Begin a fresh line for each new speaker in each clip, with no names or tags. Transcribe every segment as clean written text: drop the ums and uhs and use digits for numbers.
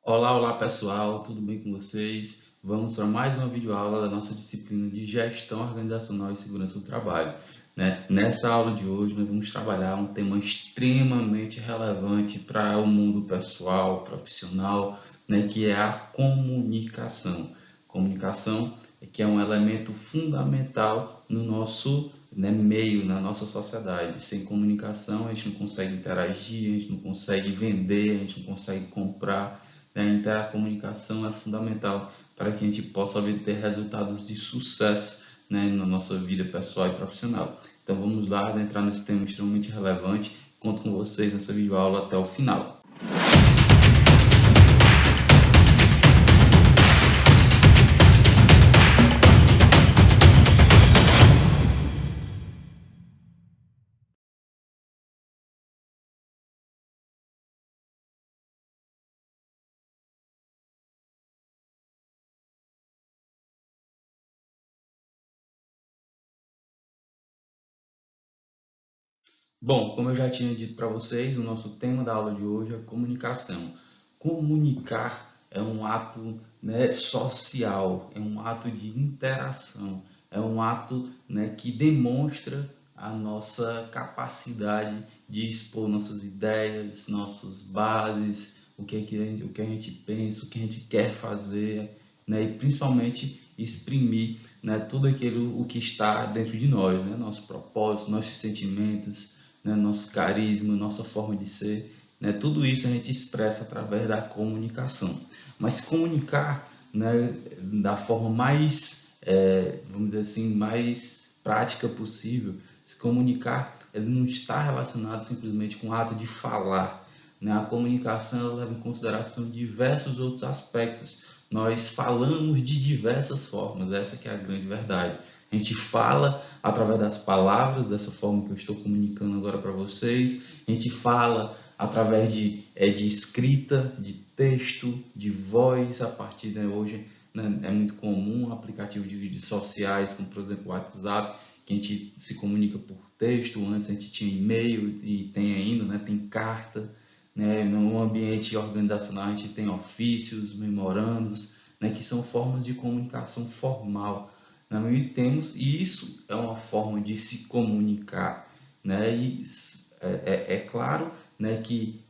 Olá pessoal, tudo bem com vocês? Vamos para mais uma videoaula da nossa disciplina de Gestão Organizacional e Segurança do Trabalho, né? Nessa aula de hoje nós vamos trabalhar um tema extremamente relevante para o mundo pessoal, profissional, né? Que é a comunicação. Comunicação que é um elemento fundamental no nosso, né, meio, na nossa sociedade. Sem comunicação a gente não consegue interagir, a gente não consegue vender, a gente não consegue comprar, né? Então, a comunicação é fundamental para que a gente possa obter resultados de sucesso, né, na nossa vida pessoal e profissional. Então, vamos lá entrar nesse tema extremamente relevante. Conto com vocês nessa videoaula até o final. Bom, como eu já tinha dito para vocês, o nosso tema da aula de hoje é comunicação. Comunicar é um ato, né, social, é um ato de interação, é um ato, né, que demonstra a nossa capacidade de expor nossas ideias, nossas bases, o que a gente pensa, o que a gente quer fazer, né, e principalmente exprimir, né, tudo aquilo o que está dentro de nós, né, nosso propósito, nossos sentimentos, né, nosso carisma, nossa forma de ser, né, tudo isso a gente expressa através da comunicação. Mas comunicar, né, da forma mais, vamos dizer assim, mais prática possível, se comunicar, ele não está relacionado simplesmente com o ato de falar, né? A comunicação ela leva em consideração diversos outros aspectos. Nós falamos de diversas formas, essa que é a grande verdade. A gente fala através das palavras, dessa forma que eu estou comunicando agora para vocês. A gente fala através de escrita, de texto, de voz, a partir de hoje, né, é muito comum aplicativos de vídeos sociais, como por exemplo o WhatsApp, que a gente se comunica por texto. Antes a gente tinha e-mail e tem ainda, né, tem carta, né, no ambiente organizacional a gente tem ofícios, memorandos, né, que são formas de comunicação formal, né, e temos, e isso é uma forma de se comunicar, né, e é claro, né, que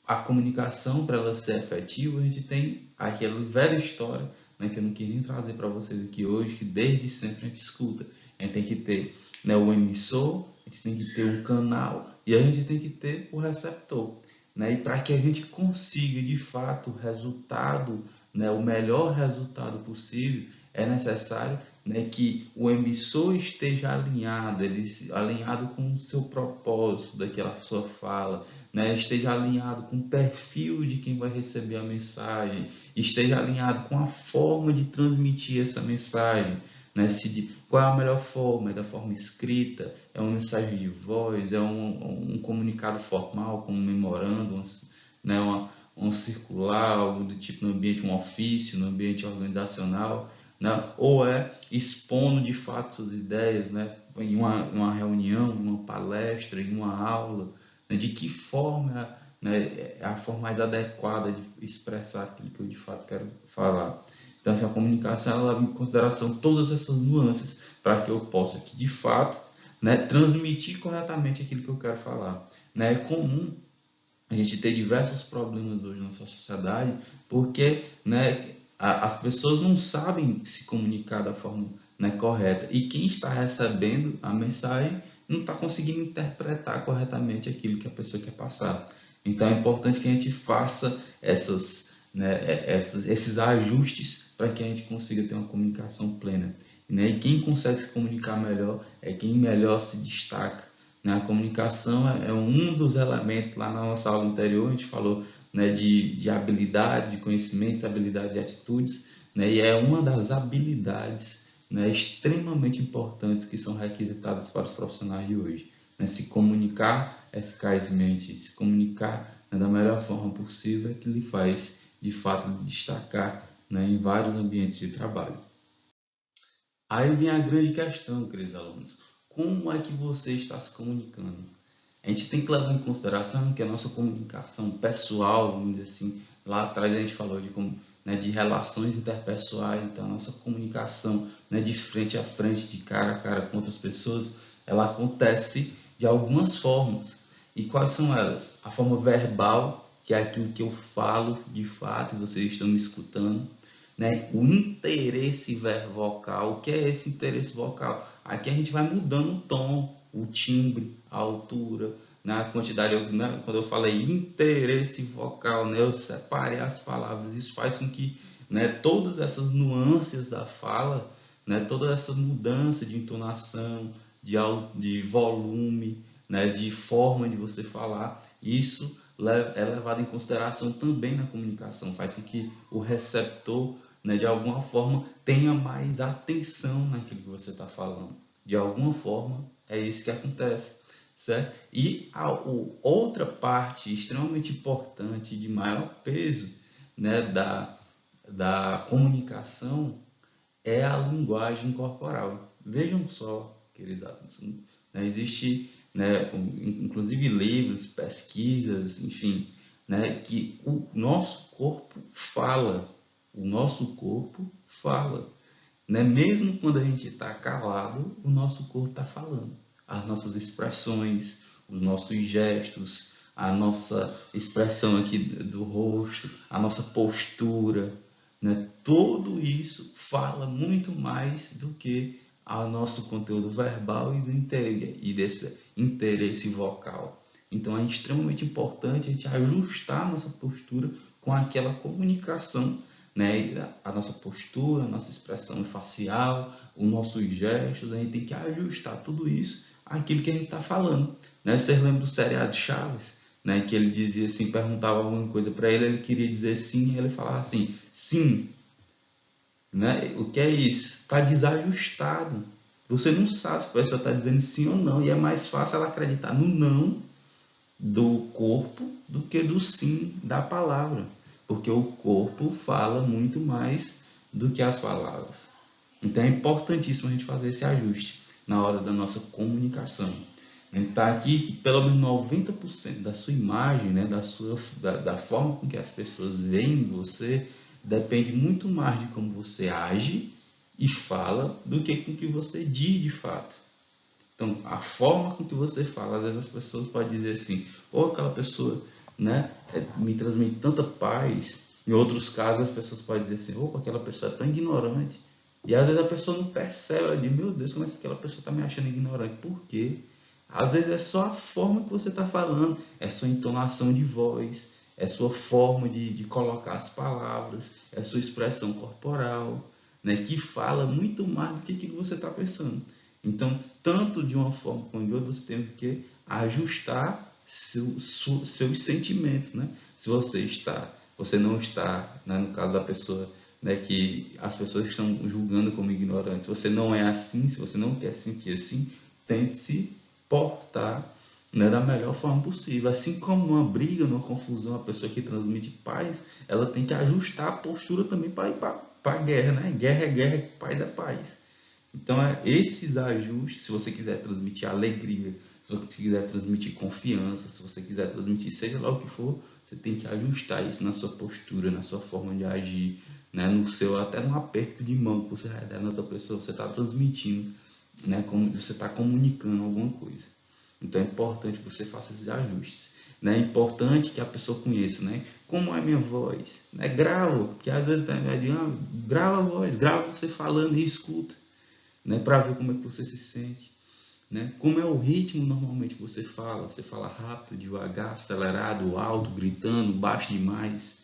a comunicação, para ela ser efetiva, a gente tem aquela velha história, né, que eu não queria trazer para vocês aqui hoje, que desde sempre a gente escuta. A gente tem que ter, né, o emissor, a gente tem que ter um canal e a gente tem que ter o receptor, né? E para que a gente consiga de fato o resultado, né, o melhor resultado possível, é necessário, né, que o emissor esteja alinhado, alinhado com o seu propósito daquela sua fala, né, esteja alinhado com o perfil de quem vai receber a mensagem, esteja alinhado com a forma de transmitir essa mensagem, né, qual é a melhor forma, é da forma escrita, é uma mensagem de voz, é um comunicado formal, como um memorando, né, um circular, algo do tipo no ambiente, um ofício, no ambiente organizacional, né, ou é expondo de fato suas ideias, né, em uma reunião, em uma palestra, em uma aula, né, de que forma, né, é a forma mais adequada de expressar aquilo que eu de fato quero falar. Então, assim, a comunicação ela leva em consideração todas essas nuances para que eu possa, que de fato, né, transmitir corretamente aquilo que eu quero falar. Né? É comum a gente ter diversos problemas hoje na nossa sociedade porque, né, as pessoas não sabem se comunicar da forma, né, correta, e quem está recebendo a mensagem não está conseguindo interpretar corretamente aquilo que a pessoa quer passar. Então é importante que a gente faça esses ajustes para que a gente consiga ter uma comunicação plena, né? E quem consegue se comunicar melhor é quem melhor se destaca, né? A comunicação é um dos elementos. Lá na nossa aula anterior a gente falou, né, de habilidade, de conhecimento, habilidade e atitudes, né, e é uma das habilidades, né, extremamente importantes que são requisitadas para os profissionais de hoje, né? Se comunicar eficazmente, se comunicar, né, da melhor forma possível é que lhe faz de fato destacar, né, em vários ambientes de trabalho. Aí vem a grande questão, queridos alunos: como é que você está se comunicando? A gente tem que levar em consideração que a nossa comunicação pessoal, vamos dizer assim, Lá atrás a gente falou de como, né, de relações interpessoais, então a nossa comunicação, né, de frente a frente, de cara a cara com outras pessoas, ela acontece de algumas formas. E quais são elas? A forma verbal, que é aquilo que eu falo de fato e vocês estão me escutando, né? O interesse vocal, o que é esse interesse vocal? Aqui a gente vai mudando o tom, o timbre, a altura, na quantidade, né? Quando eu falei interesse vocal, né? Eu separei as palavras. Isso faz com que, né, todas essas nuances da fala, né, toda essa mudança de entonação, de volume, né, de forma de você falar, isso é levado em consideração também na comunicação, faz com que o receptor, né, de alguma forma tenha mais atenção naquilo que você está falando. De alguma forma é isso que acontece, certo? E outra parte extremamente importante, de maior peso, né, da comunicação é a linguagem corporal. Vejam só, queridos alunos, né, existe, né, inclusive livros, pesquisas, enfim, né, que o nosso corpo fala. O nosso corpo fala. Né? Mesmo quando a gente está calado, o nosso corpo está falando. As nossas expressões, os nossos gestos, a nossa expressão aqui do rosto, a nossa postura, né? Tudo isso fala muito mais do que o nosso conteúdo verbal e desse interesse vocal. Então é extremamente importante a gente ajustar a nossa postura com aquela comunicação, né? A nossa postura, a nossa expressão facial, os nossos gestos, a gente tem que ajustar tudo isso àquilo que a gente está falando. Né? Vocês lembram do seriado Chaves? Né? Que ele dizia assim, perguntava alguma coisa para ele, ele queria dizer sim, e ele falava assim, sim. Né? O que é isso? Está desajustado. Você não sabe se a pessoa está dizendo sim ou não, e é mais fácil ela acreditar no não do corpo do que do sim da palavra, porque o corpo fala muito mais do que as palavras. Então é importantíssimo a gente fazer esse ajuste na hora da nossa comunicação. A gente está aqui que pelo menos 90% da sua imagem, né, da forma com que as pessoas veem você, depende muito mais de como você age e fala do que com o que você diz de fato. Então, a forma com que você fala, às vezes as pessoas podem dizer assim, ou aquela pessoa, né, me transmite tanta paz. Em outros casos, as pessoas podem dizer assim, opa, aquela pessoa é tão ignorante. E às vezes a pessoa não percebe, ela diz, meu Deus, como é que aquela pessoa está me achando ignorante? Por quê? Às vezes é só a forma que você está falando, é sua entonação de voz, é sua forma de colocar as palavras, é sua expressão corporal, né, que fala muito mais do que você está pensando. Então, tanto de uma forma como de outra, você tem que ajustar seus sentimentos, né? Se você não está, né, no caso da pessoa, né, que as pessoas estão julgando como ignorante, você não é assim, se você não quer sentir assim, tente se portar, né, da melhor forma possível. Assim como numa briga, numa confusão, a pessoa que transmite paz, ela tem que ajustar a postura também para ir para a guerra, né? Guerra é guerra, paz é paz. Então, esses ajustes, se você quiser transmitir alegria, se você quiser transmitir confiança, se você quiser transmitir seja lá o que for, você tem que ajustar isso na sua postura, na sua forma de agir, né? Até no aperto de mão que você vai dar na outra pessoa, você está transmitindo, né? Como você está comunicando alguma coisa. Então é importante que você faça esses ajustes. Né? É importante que a pessoa conheça, né? Como é a minha voz. Né? Grava, porque às vezes grava a voz, grava você falando e escuta, né, para ver como é que você se sente, né? Como é o ritmo normalmente que você fala rápido, devagar, acelerado, alto, gritando, baixo demais,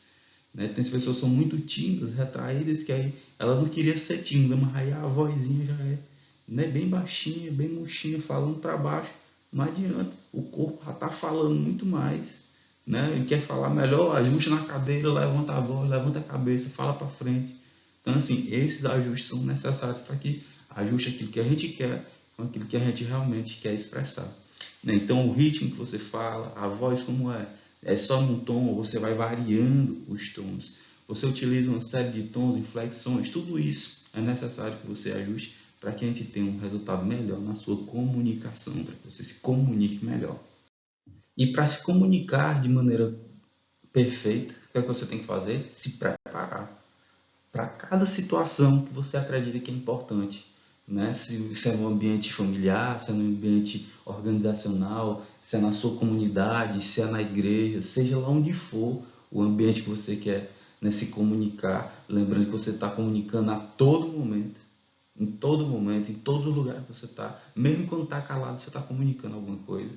né? Tem pessoas que são muito tímidas, retraídas, que aí ela não queria ser tímida, mas aí a vozinha já é, né, bem baixinha, bem murchinha, falando para baixo, não adianta, o corpo já está falando muito mais, né? Ele quer falar melhor, ajusta na cadeira, levanta a voz, levanta a cabeça, fala para frente. Então, assim, esses ajustes são necessários para que ajuste aquilo que a gente quer com aquilo que a gente realmente quer expressar. Né? Então, o ritmo que você fala, a voz como é só num tom, ou você vai variando os tons. Você utiliza uma série de tons, inflexões, tudo isso é necessário que você ajuste para que a gente tenha um resultado melhor na sua comunicação, para que você se comunique melhor. E para se comunicar de maneira perfeita, que é que você tem que fazer? Se preparar para cada situação que você acredita que é importante. Né? Se é no ambiente familiar, se é no ambiente organizacional, se é na sua comunidade, se é na igreja, seja lá onde for o ambiente que você quer, né, se comunicar, lembrando que você está comunicando a todo momento, em todos os lugares que você está, mesmo quando está calado, você está comunicando alguma coisa.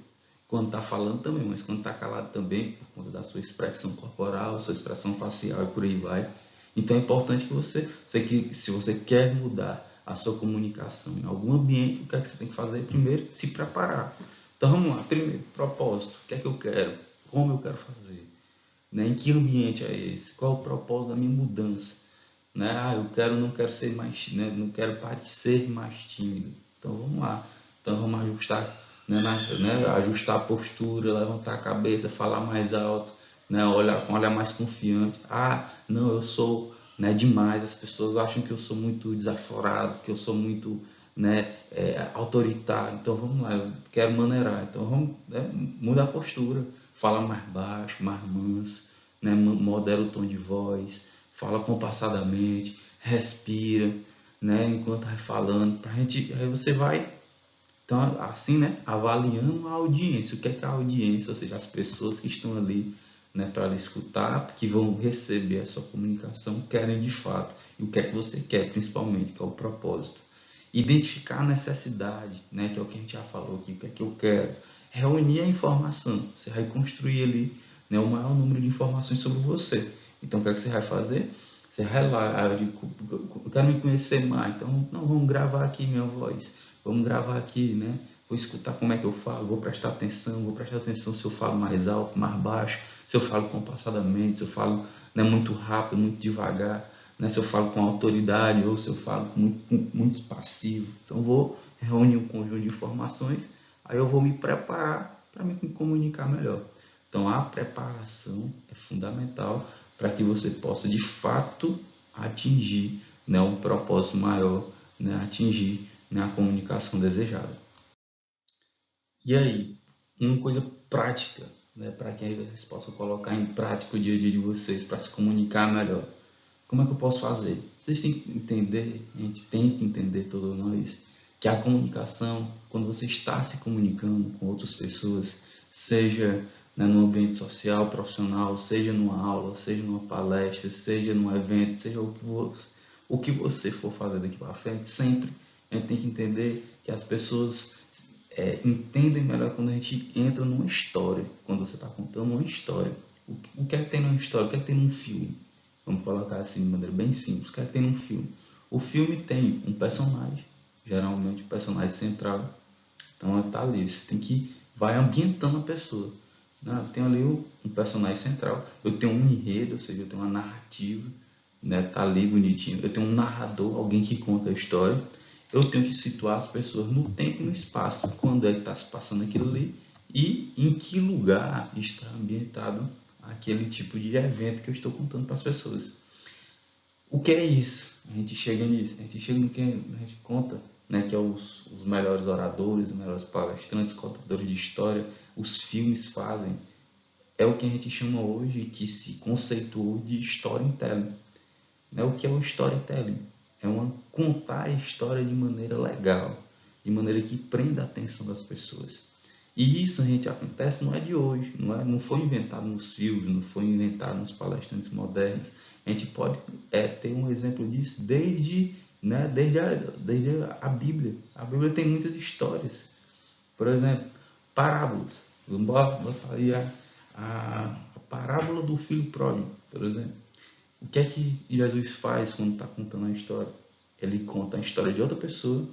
Quando está falando também, mas quando está calado também, por conta da sua expressão corporal, sua expressão facial e por aí vai. Então é importante que se você quer mudar a sua comunicação em algum ambiente, o que é que você tem que fazer? Primeiro, se preparar. Então vamos lá, primeiro, propósito, o que é que eu quero? Como eu quero fazer? Né? Em que ambiente é esse? Qual é o propósito da minha mudança? Né? Não quero ser mais, né? Não quero parecer mais tímido. Então vamos lá. Então vamos ajustar, ajustar a postura, levantar a cabeça, falar mais alto, né? Olhar com um olhar mais confiante. Não, eu sou, né, demais. As pessoas acham que eu sou muito desaforado, que eu sou muito, né, autoritário. Então vamos lá, eu quero maneirar. Então vamos, né, mudar a postura, fala mais baixo, mais manso, né? Modera o tom de voz, fala compassadamente, respira, né, enquanto vai falando, aí você vai, então, assim, né, avaliando a audiência, o que é a audiência, ou seja, as pessoas que estão ali, né, para lhe escutar, que vão receber a sua comunicação, querem de fato, e o que é que você quer, principalmente, que é o propósito. Identificar a necessidade, né, que é o que a gente já falou aqui, o que é que eu quero, reunir a informação, você vai construir ali, né, o maior número de informações sobre você. Então, o que é que você vai fazer? Você vai lá, eu quero me conhecer mais, então não, vamos gravar aqui minha voz, vamos gravar aqui, né? Vou escutar como é que eu falo, vou prestar atenção se eu falo mais alto, mais baixo, se eu falo compassadamente, se eu falo, né, muito rápido, muito devagar, né, se eu falo com autoridade ou se eu falo muito passivo. Então vou reunir um conjunto de informações, aí eu vou me preparar para me comunicar melhor. Então a preparação é fundamental para que você possa de fato atingir, né, um propósito maior, né, atingir, né, a comunicação desejada. E aí, uma coisa prática, né, para que aí vocês possam colocar em prática o dia a dia de vocês para se comunicar melhor. Como é que eu posso fazer? Vocês têm que entender, a gente tem que entender, todos nós, que a comunicação, quando você está se comunicando com outras pessoas, seja, né, no ambiente social, profissional, seja numa aula, seja numa palestra, seja num evento, seja o que você for fazer daqui para frente, sempre a gente tem que entender que as pessoas entendem melhor quando a gente entra numa história, quando você está contando uma história. O que é que tem numa história? O que é que tem num filme? Vamos colocar assim de maneira bem simples. O que é que tem num filme? O filme tem um personagem, geralmente um personagem central. Então ela está ali, você tem que vai ambientando a pessoa. Tem ali um personagem central. Eu tenho um enredo, ou seja, eu tenho uma narrativa, né? Tá ali bonitinho. Eu tenho um narrador, alguém que conta a história. Eu tenho que situar as pessoas no tempo e no espaço, quando é que está se passando aquilo ali e em que lugar está ambientado aquele tipo de evento que eu estou contando para as pessoas. O que é isso? A gente chega nisso, a gente chega no que a gente conta, né, que é os melhores oradores, os melhores palestrantes, contadores de história, os filmes fazem. É o que a gente chama hoje, que se conceituou de storytelling. Né? O que é o storytelling? É contar a história de maneira legal, de maneira que prenda a atenção das pessoas. E isso, a gente, acontece não é de hoje, não foi inventado nos filmes, não foi inventado nos palestrantes modernos. A gente pode ter um exemplo disso desde a Bíblia. A Bíblia tem muitas histórias. Por exemplo, parábolas. Vamos botar aí a parábola do filho pródigo, por exemplo. O que é que Jesus faz quando está contando a história? Ele conta a história de outra pessoa,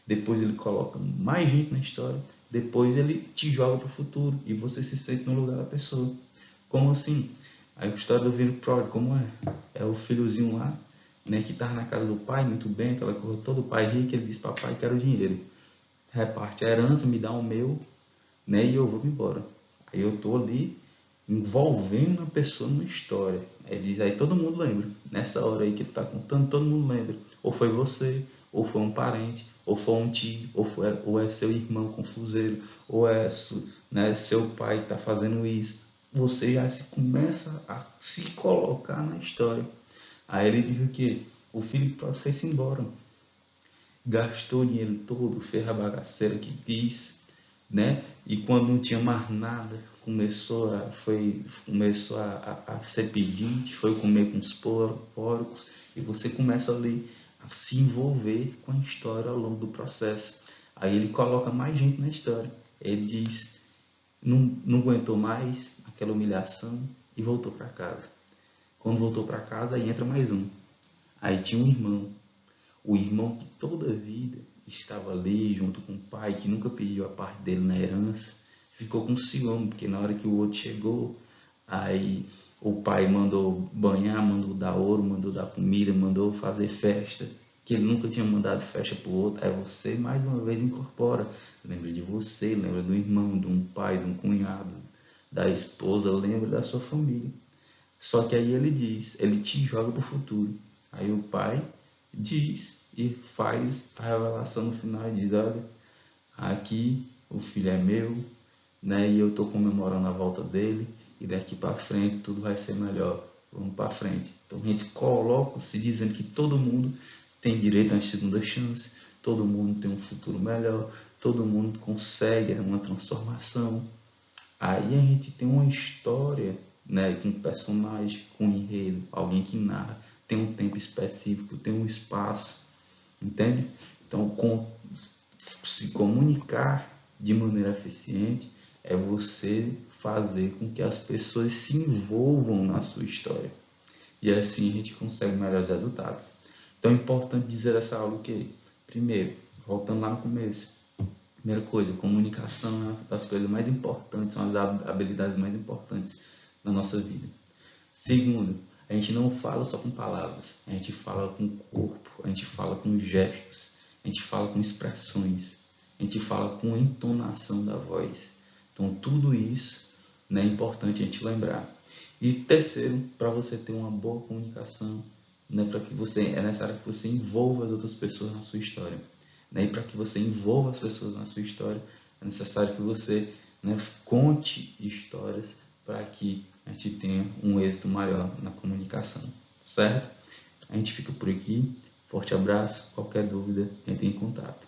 depois ele coloca mais gente na história, depois ele te joga para o futuro e você se sente no lugar da pessoa. Como assim? A história do filho pródigo, como é? É o filhozinho lá, né, que estava na casa do pai, muito bem, aquela coisa toda, o pai rico, ele diz, papai, quero dinheiro. Reparte a herança, me dá o meu, né, e eu vou embora. Aí eu estou ali envolvendo a pessoa numa história. Aí todo mundo lembra. Nessa hora aí que ele está contando, todo mundo lembra. Ou foi você, ou foi um parente, ou foi um tio, ou é seu irmão confuseiro, ou é, né, seu pai que está fazendo isso. você já começa a se colocar na história. Aí ele diz o quê? O filho pródigo foi-se embora, gastou o dinheiro todo, fez a bagaceira que quis, né? E quando não tinha mais nada, começou a ser pedinte, foi comer com os porcos, e você começa ali a se envolver com a história ao longo do processo. Aí ele coloca mais gente na história. Ele diz, não aguentou mais aquela humilhação e voltou para casa. Quando voltou para casa, aí entra mais um. Aí tinha um irmão. O irmão que toda a vida estava ali junto com o pai, que nunca pediu a parte dele na herança, ficou com ciúme, porque na hora que o outro chegou, aí o pai mandou banhar, mandou dar ouro, mandou dar comida, mandou fazer festa, que ele nunca tinha mandado festa para o outro. Aí você mais uma vez incorpora, lembra de você, lembra do irmão, de um pai, de um cunhado, da esposa, lembra da sua família. Só que aí ele diz, ele te joga para o futuro. Aí o pai diz e faz a revelação no final e diz, olha, aqui o filho é meu, né? E eu estou comemorando a volta dele e daqui para frente tudo vai ser melhor. Vamos para frente. Então a gente coloca se dizendo que todo mundo tem direito a uma segunda chance, todo mundo tem um futuro melhor, todo mundo consegue uma transformação. Aí a gente tem uma história, né, com personagem, com enredo, alguém que narra, tem um tempo específico, tem um espaço, entende? Então, se comunicar de maneira eficiente é você fazer com que as pessoas se envolvam na sua história. E assim a gente consegue melhores resultados. Então é importante dizer essa aula o quê? Primeiro, voltando lá no começo, primeira coisa, comunicação é uma das coisas mais importantes, são as habilidades mais importantes na nossa vida. Segundo, a gente não fala só com palavras, a gente fala com o corpo, a gente fala com gestos, a gente fala com expressões, a gente fala com entonação da voz. Então tudo isso, né, é importante a gente lembrar. E terceiro, para você ter uma boa comunicação, né, é necessário que você envolva as outras pessoas na sua história. Né? E para que você envolva as pessoas na sua história, é necessário que você, né, conte histórias para que a gente tenha um êxito maior na comunicação, certo? A gente fica por aqui. Forte abraço. Qualquer dúvida, entre em contato.